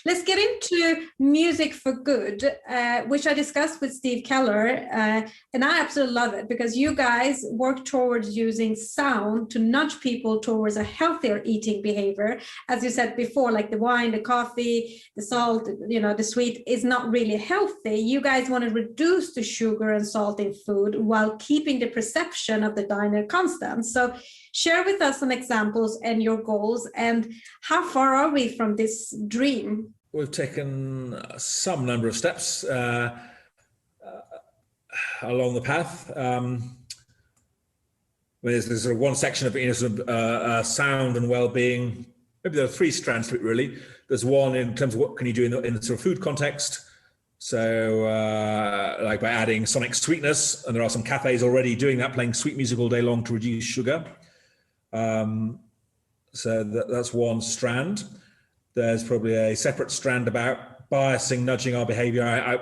Let's get into music for good, which I discussed with Steve Keller, and I absolutely love it because you guys work towards using sound to nudge people towards a healthier eating behavior. As you said before, like the wine, the coffee, the salt, the sweet is not really healthy. You guys want to reduce the sugar and salt in food while keeping the perception of the diner constant. So share with us some examples and your goals, and how far are we from this dream? We've taken some number of steps along the path. There's sort of one section of sound and well-being. Maybe there are three strands to it, really. There's one in terms of what can you do in the sort of food context. So like by adding sonic sweetness, and there are some cafes already doing that, playing sweet music all day long to reduce sugar. So that's one strand. There's probably a separate strand about biasing, nudging our behavior. I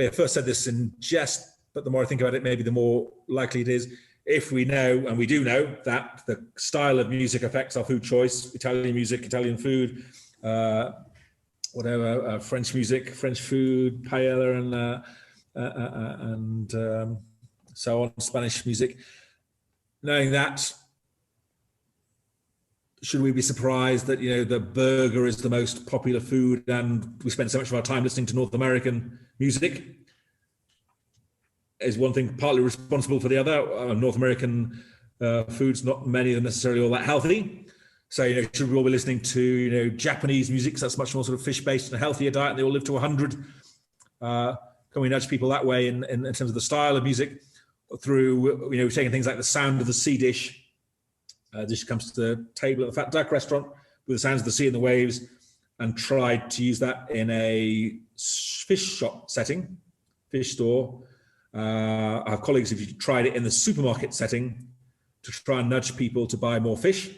first said this in jest, but the more I think about it, maybe the more likely it is. If we know, and we do know, that the style of music affects our food choice, Italian music, Italian food, French music, French food, paella, and so on, Spanish music. Knowing that, should we be surprised that the burger is the most popular food and we spend so much of our time listening to North American music? Is one thing partly responsible for the other. North American foods, not many of them necessarily all that healthy. So should we all be listening to Japanese music? So that's much more sort of fish-based and a healthier diet, and they all live to 100. Can we nudge people that way in terms of the style of music through taking things like the sound of the sea dish? This comes to the table at the Fat Duck restaurant with the sounds of the sea and the waves, and tried to use that in a fish shop setting, fish store. I have colleagues who've tried it in the supermarket setting to try and nudge people to buy more fish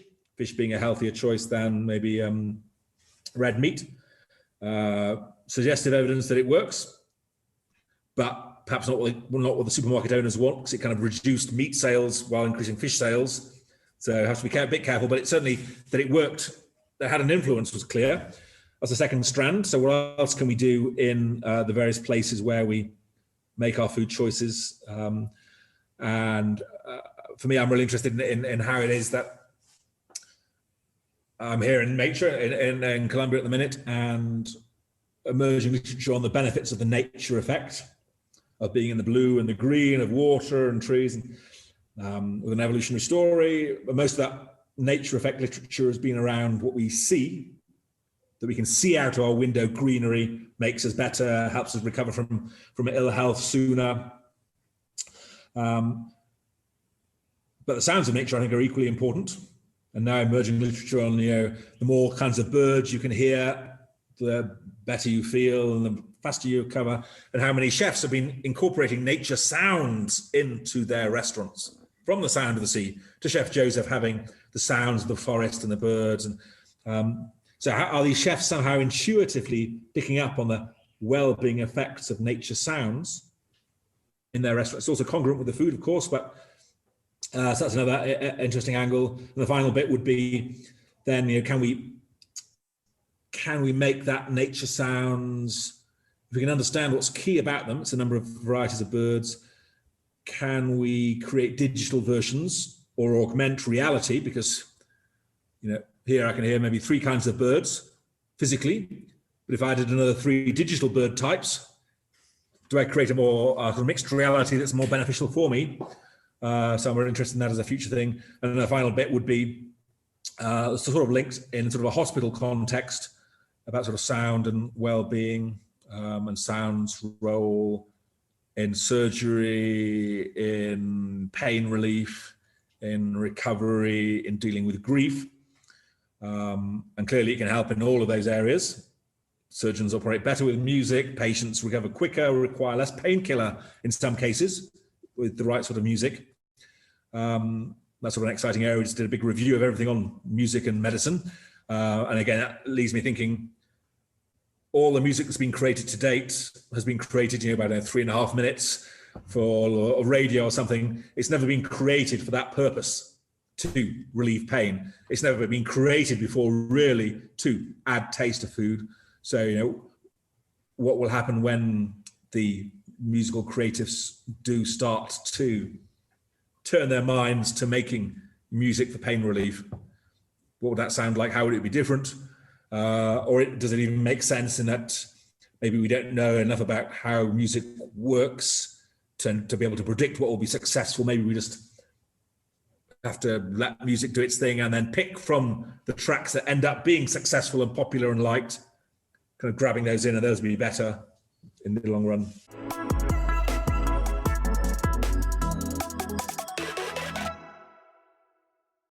being a healthier choice than maybe red meat. Suggestive evidence that it works, but perhaps not what the supermarket owners want, because it kind of reduced meat sales while increasing fish sales. So you have to be a bit careful, but it certainly that it worked, that had an influence was clear. That's the second strand. So what else can we do in the various places where we make our food choices? And for me, I'm really interested in how it is that I'm here in nature, in Colombia at the minute, and emerging literature on the benefits of the nature effect of being in the blue and the green of water and trees. And, with an evolutionary story, but most of that nature effect literature has been around what we see, that we can see out of our window. Greenery makes us better, helps us recover from ill health sooner. But the sounds of nature, I think, are equally important. And now emerging literature on the more kinds of birds you can hear, the better you feel and the faster you recover, and how many chefs have been incorporating nature sounds into their restaurants, from the sound of the sea to Chef Jozef having the sounds of the forest and the birds. And so how are these chefs somehow intuitively picking up on the well-being effects of nature sounds in their restaurants? It's also congruent with the food, of course, but so that's another interesting angle. And the final bit would be then, can we make that nature sounds, if we can understand what's key about them, it's a number of varieties of birds, can we create digital versions or augment reality? Because, here I can hear maybe 3 kinds of birds physically, but if I added another 3 digital bird types, do I create a more sort of mixed reality that's more beneficial for me? So I'm very interested in that as a future thing. And the final bit would be sort of linked in sort of a hospital context about sort of sound and well-being, and sound's role in surgery, in pain relief, in recovery, in dealing with grief. And clearly it can help in all of those areas. Surgeons operate better with music, patients recover quicker, require less painkiller in some cases with the right sort of music. That's sort of an exciting area. We just did a big review of everything on music and medicine. And again, that leaves me thinking, all the music that's been created to date has been created, about 3.5 minutes for radio or something. It's never been created for that purpose. to relieve pain. It's never been created before really to add taste to food. So, you know, what will happen when the musical creatives do start to turn their minds to making music for pain relief? What would that sound like? How would it be different? Does it even make sense in that maybe we don't know enough about how music works to be able to predict what will be successful? Maybe we just have to let music do its thing and then pick from the tracks that end up being successful and popular and liked, kind of grabbing those in, and those will be better in the long run.